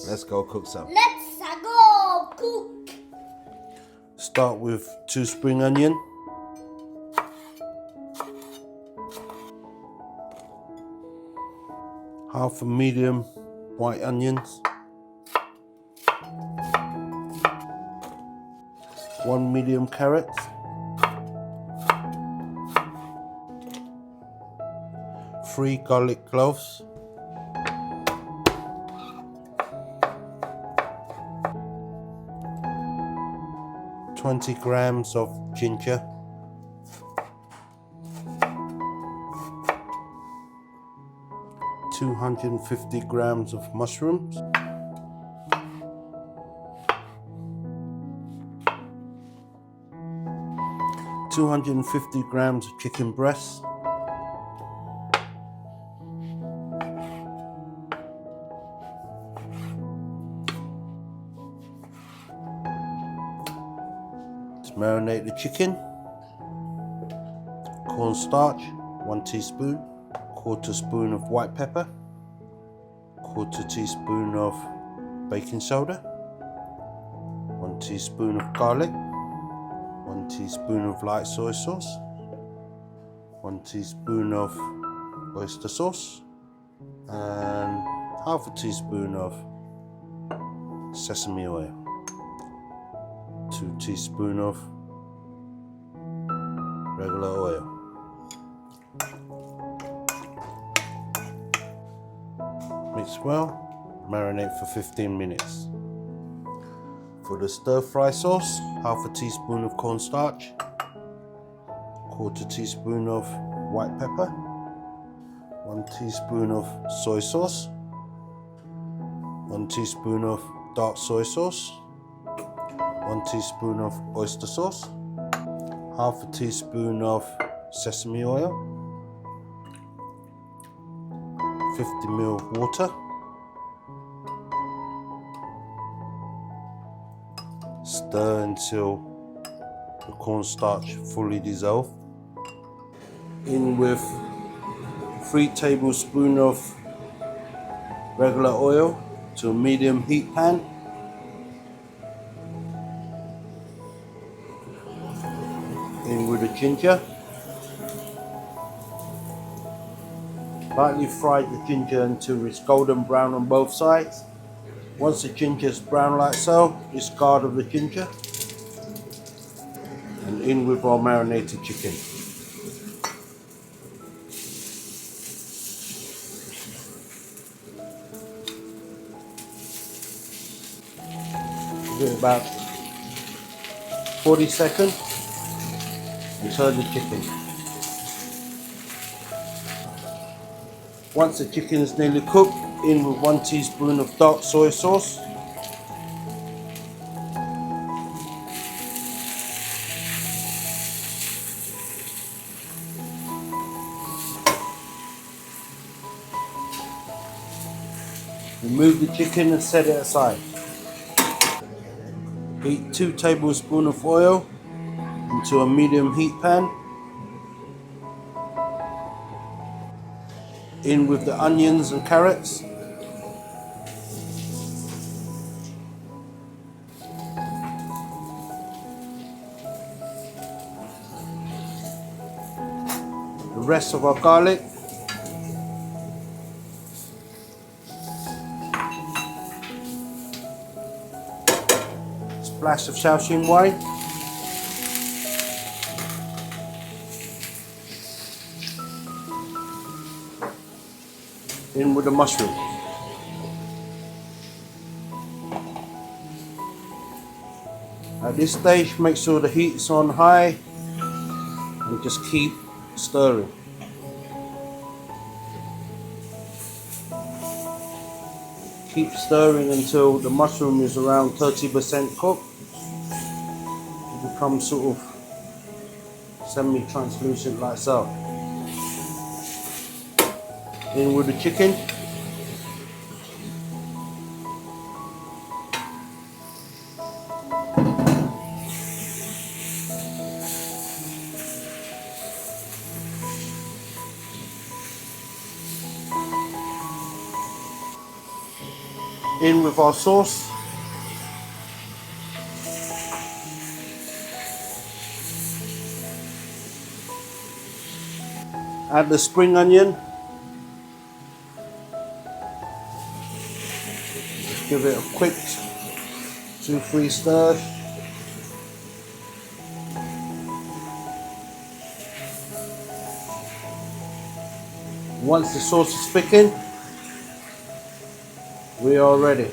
Let's go cook some. Let's go cook. Start with 2 spring onion. Half a medium white onions. 1 medium carrot. 3 garlic cloves. 20 grams of ginger. 250 grams of mushrooms. 250 grams of chicken breast. To marinate the chicken, cornstarch, 1 teaspoon, 1/4 spoon of white pepper, 1/4 teaspoon of baking soda, 1 teaspoon of garlic, 1 teaspoon of light soy sauce, 1 teaspoon of oyster sauce, and half a teaspoon of sesame oil, 2 teaspoons of regular oil. Mix well, marinate for 15 minutes. For the stir fry sauce, half a teaspoon of cornstarch, 1/4 teaspoon of white pepper, 1 teaspoon of soy sauce, 1 teaspoon of dark soy sauce, 1 teaspoon of oyster sauce, half a teaspoon of sesame oil, 50 ml of water. Stir until the cornstarch fully dissolves. In with 3 tablespoons of regular oil to a medium heat pan. In with the ginger. Lightly fry the ginger until it's golden brown on both sides. Once the ginger is brown like so, discard of the ginger. And in with our marinated chicken. Give it about 40 seconds and turn the chicken. Once the chicken is nearly cooked, in with 1 teaspoon of dark soy sauce. Remove the chicken and set it aside. Heat 2 tablespoons of oil into a medium heat pan. In with the onions and carrots. The rest of our garlic. Splash of Shaoxing wine. In with the mushroom. At this stage, make sure the heat is on high and just keep stirring. Keep stirring until the mushroom is around 30% cooked. It becomes sort of semi-translucent like so. In with the chicken. in with our sauce. Add the spring onion. Give it a quick 2-3 stirs. Once the sauce is thickened, we are ready.